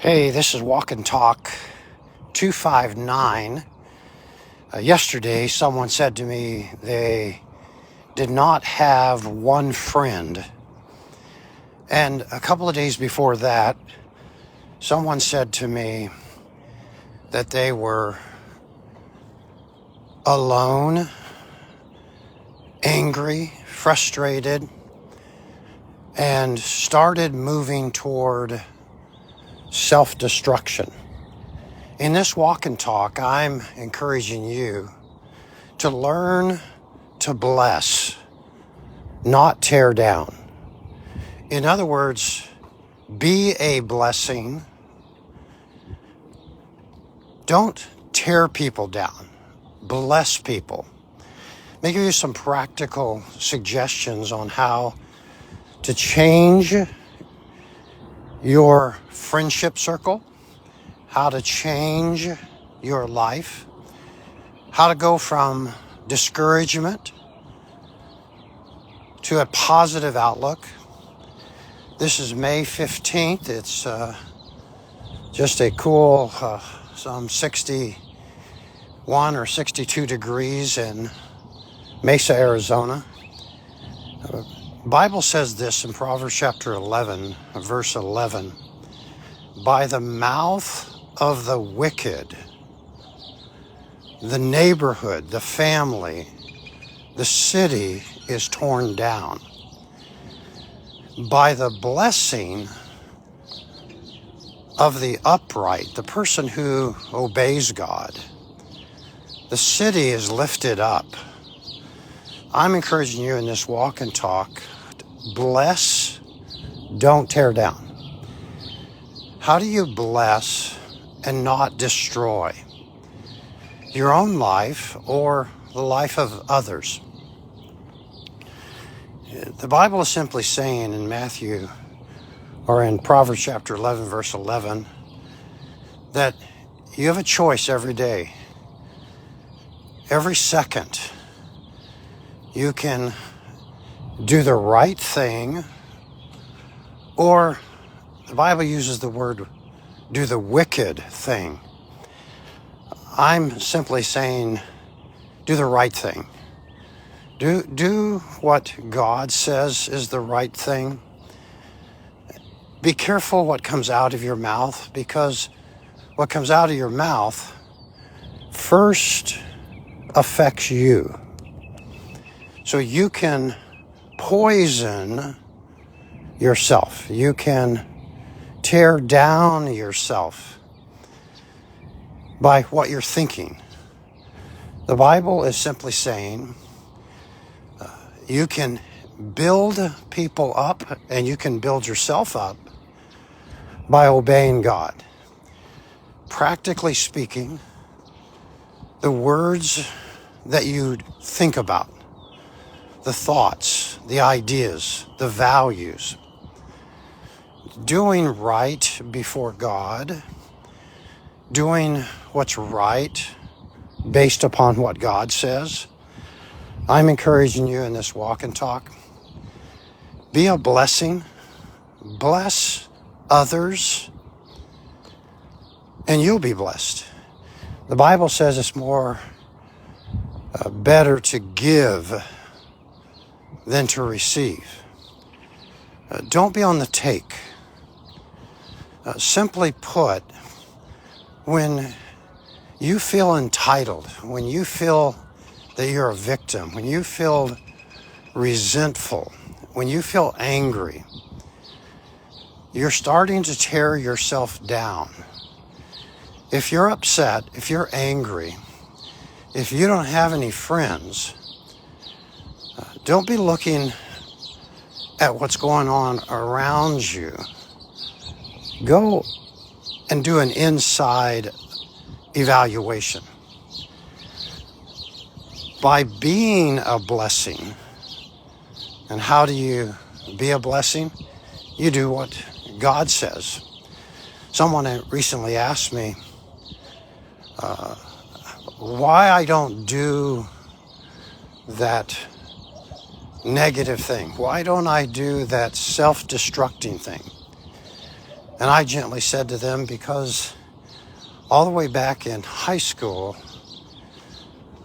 Hey, this is Walk and Talk 259. Yesterday, someone said to me they did not have one friend. And a couple of days before that, someone said to me that they were alone, angry, frustrated, and started moving toward self-destruction. In this walk and talk, I'm encouraging you to learn to bless, not tear down. In other words, be a blessing. Don't tear people down. Bless people. Let me give you some practical suggestions on how to change your friendship circle, how to change your life, how to go from discouragement to a positive outlook. This is May 15th. It's just a cool some 61 or 62 degrees in Mesa, Arizona. Bible says this in Proverbs chapter 11, verse 11. By the mouth of the wicked, the neighborhood, the family, the city is torn down. By the blessing of the upright, the person who obeys God, the city is lifted up. I'm encouraging you in this walk and talk, bless, don't tear down. How do you bless and not destroy your own life or the life of others? The Bible is simply saying in Matthew, or in Proverbs chapter 11, verse 11, that you have a choice every day, every second. You can do the right thing, or the Bible uses the word do the wicked thing. I'm simply saying do the right thing. Do what God says is the right thing. Be careful what comes out of your mouth, because what comes out of your mouth first affects you. So you can poison yourself. You can tear down yourself by what you're thinking. The Bible is simply saying you can build people up and you can build yourself up by obeying God. Practically speaking, the words that you think about, the thoughts, the ideas, the values, doing right before God, doing what's right based upon what God says. I'm encouraging you in this walk and talk. Be a blessing. Bless others, and you'll be blessed. The Bible says it's more better to give than to receive. Don't be on the take. Simply put, when you feel entitled, when you feel that you're a victim, when you feel resentful, when you feel angry, you're starting to tear yourself down. If you're upset, if you're angry, if you don't have any friends, don't be looking at what's going on around you. Go and do an inside evaluation. By being a blessing, and how do you be a blessing? You do what God says. Someone recently asked me why I don't do that negative thing. Why don't I do that self-destructing thing? And I gently said to them, because all the way back in high school,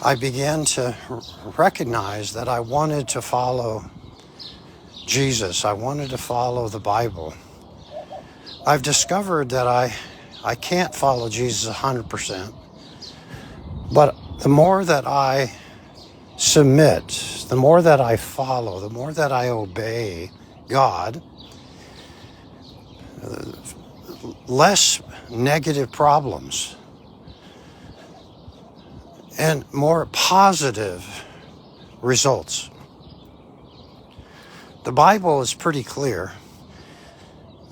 I began to recognize that I wanted to follow Jesus. I wanted to follow the Bible. I've discovered that I can't follow Jesus 100%. But the more that I submit, the more that I follow, the more that I obey God, less negative problems and more positive results. The Bible is pretty clear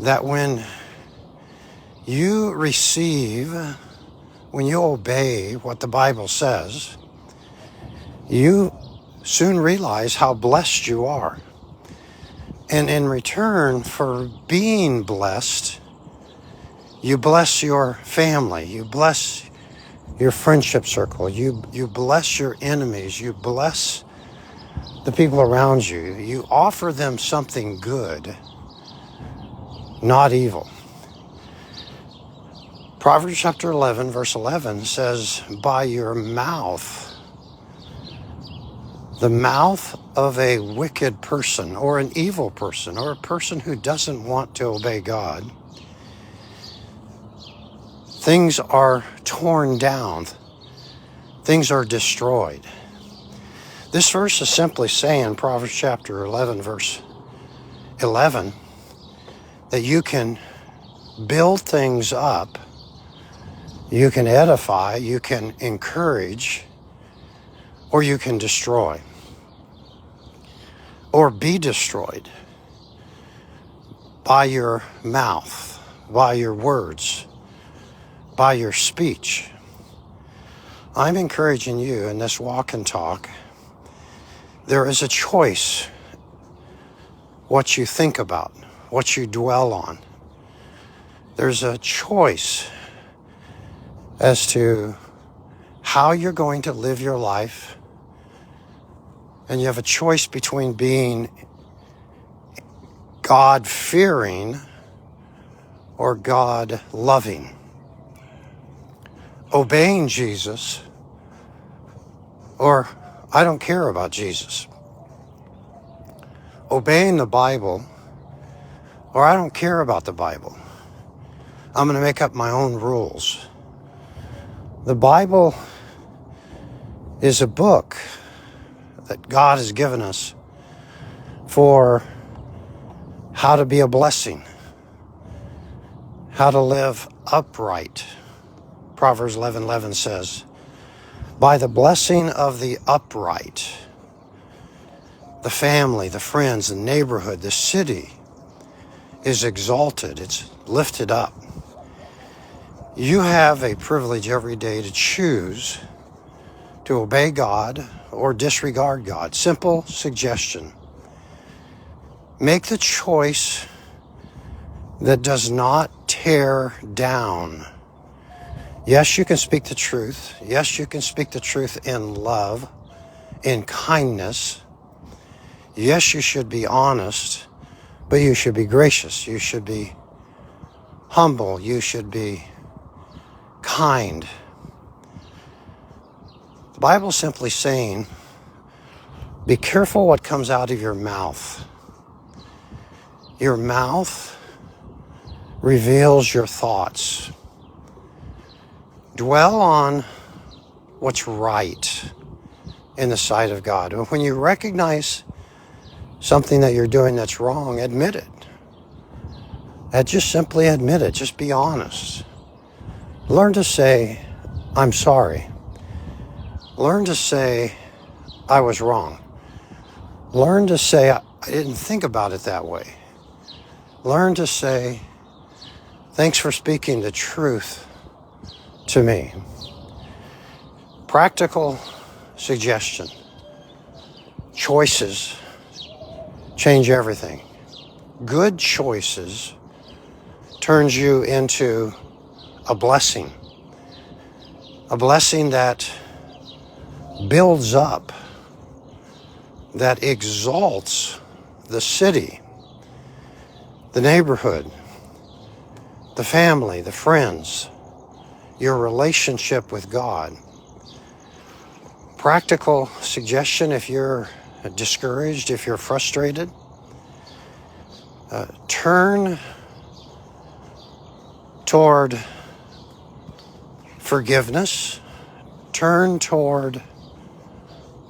that when you obey what the Bible says, you soon realize how blessed you are. And in return for being blessed, you bless your family, you bless your friendship circle, you bless your enemies, you bless the people around you. You offer them something good, not evil. Proverbs chapter 11, verse 11 says, by your mouth, the mouth of a wicked person or an evil person or a person who doesn't want to obey God, things are torn down. Things are destroyed. This verse is simply saying, Proverbs chapter 11, verse 11, that you can build things up, you can edify, you can encourage, or you can destroy, or be destroyed by your mouth, by your words, by your speech. I'm encouraging you in this walk and talk. There is a choice what you think about, what you dwell on. There's a choice as to how you're going to live your life. And you have a choice between being God-fearing or God-loving. Obeying Jesus, or I don't care about Jesus. Obeying the Bible, or I don't care about the Bible. I'm going to make up my own rules. The Bible is a book that God has given us for how to be a blessing, how to live upright. Proverbs 11:11 says, by the blessing of the upright, the family, the friends, the neighborhood, the city is exalted, it's lifted up. You have a privilege every day to choose to obey God or disregard God. Simple suggestion. Make the choice that does not tear down. Yes, you can speak the truth. Yes, you can speak the truth in love, in kindness. Yes, you should be honest, but you should be gracious. You should be humble. You should be kind. The Bible's simply saying, be careful what comes out of your mouth. Your mouth reveals your thoughts. Dwell on what's right in the sight of God. When you recognize something that you're doing that's wrong, admit it. Just simply admit it. Just be honest. Learn to say, I'm sorry. Learn to say, I was wrong. Learn to say, I didn't think about it that way. Learn to say, thanks for speaking the truth to me. Practical suggestion. Choices change everything. Good choices turns you into a blessing. A blessing that builds up, that exalts the city, the neighborhood, the family, the friends, your relationship with God. Practical suggestion: if you're discouraged, if you're frustrated, turn toward forgiveness, turn toward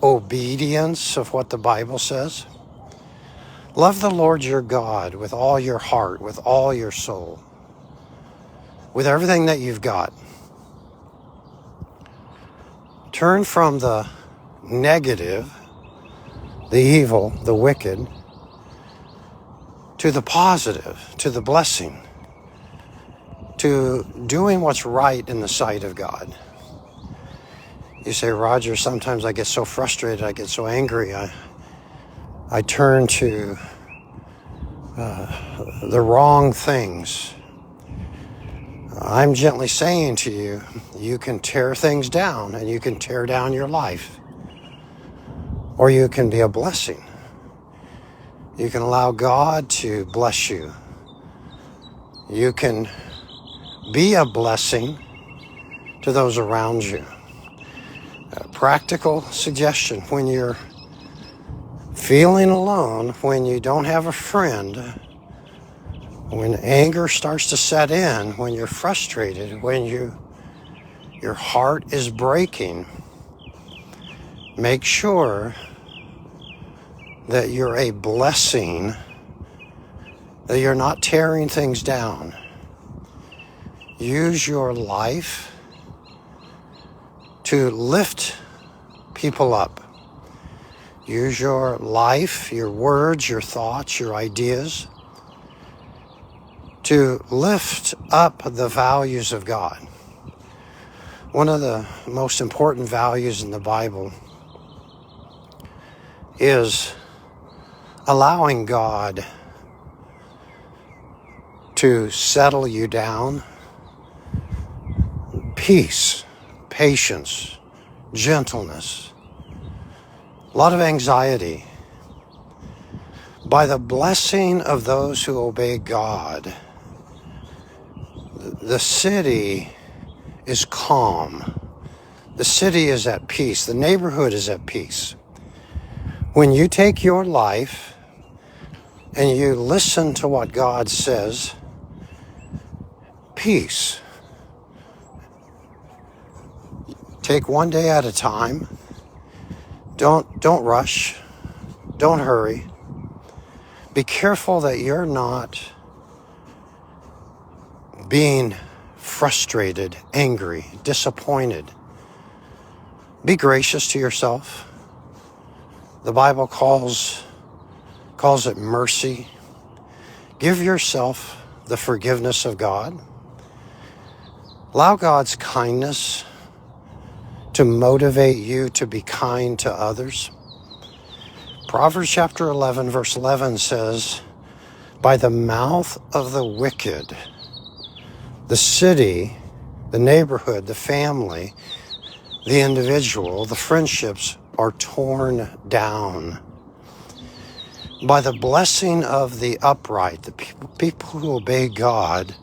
obedience of what the Bible says. Love the Lord your God with all your heart, with all your soul, with everything that you've got. Turn from the negative, the evil, the wicked, to the positive, to the blessing, to doing what's right in the sight of God. You say, Roger, sometimes I get so frustrated, I get so angry, I turn to the wrong things. I'm gently saying to you, you can tear things down, and you can tear down your life, or you can be a blessing. You can allow God to bless you. You can be a blessing to those around you. A practical suggestion: when you're feeling alone, when you don't have a friend, when anger starts to set in, when you're frustrated, when your heart is breaking, make sure that you're a blessing, that you're not tearing things down. Use your life to lift people up. Use your life, your words, your thoughts, your ideas to lift up the values of God. One of the most important values in the Bible is allowing God to settle you down. Peace, patience, gentleness, a lot of anxiety. By the blessing of those who obey God, the city is calm. The city is at peace. The neighborhood is at peace. When you take your life and you listen to what God says, peace. Take one day at a time. Don't rush. Don't hurry. Be careful that you're not being frustrated, angry, disappointed. Be gracious to yourself. The Bible calls it mercy. Give yourself the forgiveness of God. Allow God's kindness to motivate you to be kind to others. Proverbs chapter 11, verse 11 says, by the mouth of the wicked, the city, the neighborhood, the family, the individual, the friendships are torn down. By the blessing of the upright, the people who obey God,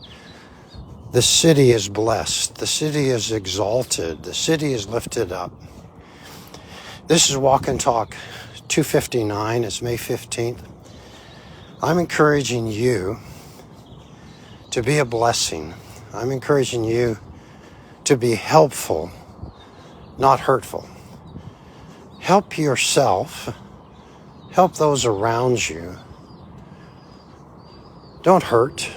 the city is blessed. The city is exalted. The city is lifted up. This is Walk and Talk 259. It's May 15th. I'm encouraging you to be a blessing. I'm encouraging you to be helpful, not hurtful. Help yourself. Help those around you. Don't hurt.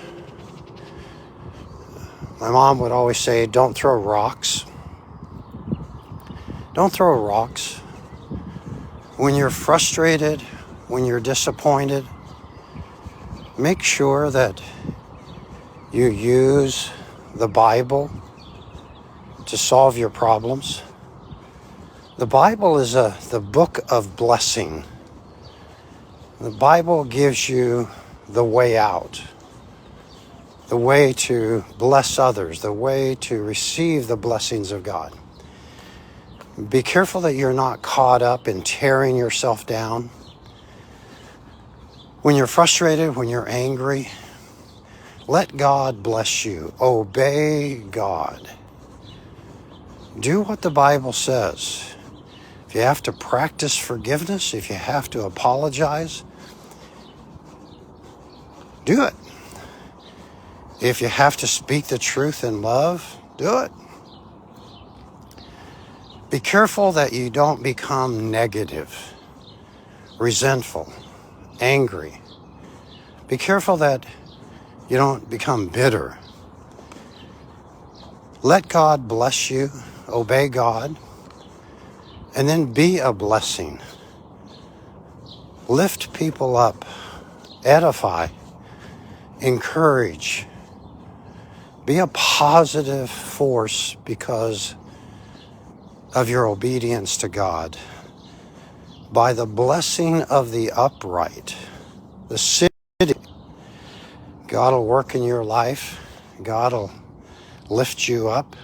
My mom would always say, don't throw rocks. Don't throw rocks. When you're frustrated, when you're disappointed, make sure that you use the Bible to solve your problems. The Bible is the book of blessing. The Bible gives you the way out, the way to bless others, the way to receive the blessings of God. Be careful that you're not caught up in tearing yourself down. When you're frustrated, when you're angry, Let God bless you. Obey God. Do what the Bible says. If you have to practice forgiveness, if you have to apologize, do it. If you have to speak the truth in love, do it. Be careful that you don't become negative, resentful, angry. Be careful that you don't become bitter. Let God bless you, obey God, and then be a blessing. Lift people up, edify, encourage. Be a positive force because of your obedience to God. By the blessing of the upright, the city, God will work in your life. God will lift you up.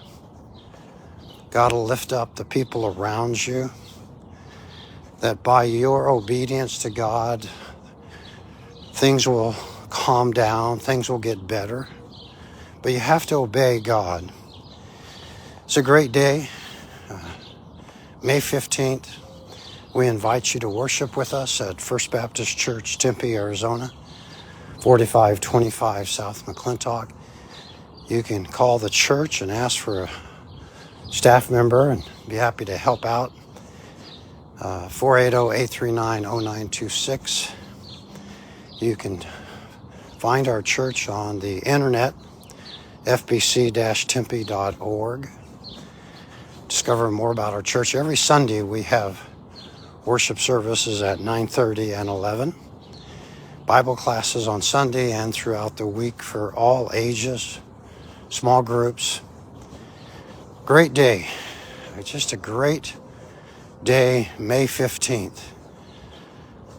God will lift up the people around you. That by your obedience to God, things will calm down, things will get better. But you have to obey God. It's a great day. May 15th, we invite you to worship with us at First Baptist Church, Tempe, Arizona, 4525 South McClintock. You can call the church and ask for a staff member and be happy to help out. 480-839-0926. You can find our church on the internet, fbc-tempe.org. Discover more about our church. Every Sunday we have worship services at 9:30 and 11. Bible classes on Sunday and throughout the week for all ages, small groups. Great day. Just a great day, May 15th,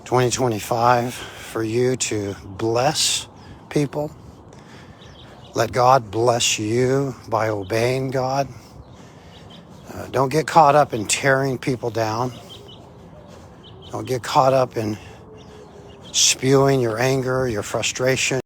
2025, for you to bless people. Let God bless you by obeying God. Don't get caught up in tearing people down. Don't get caught up in spewing your anger, your frustration.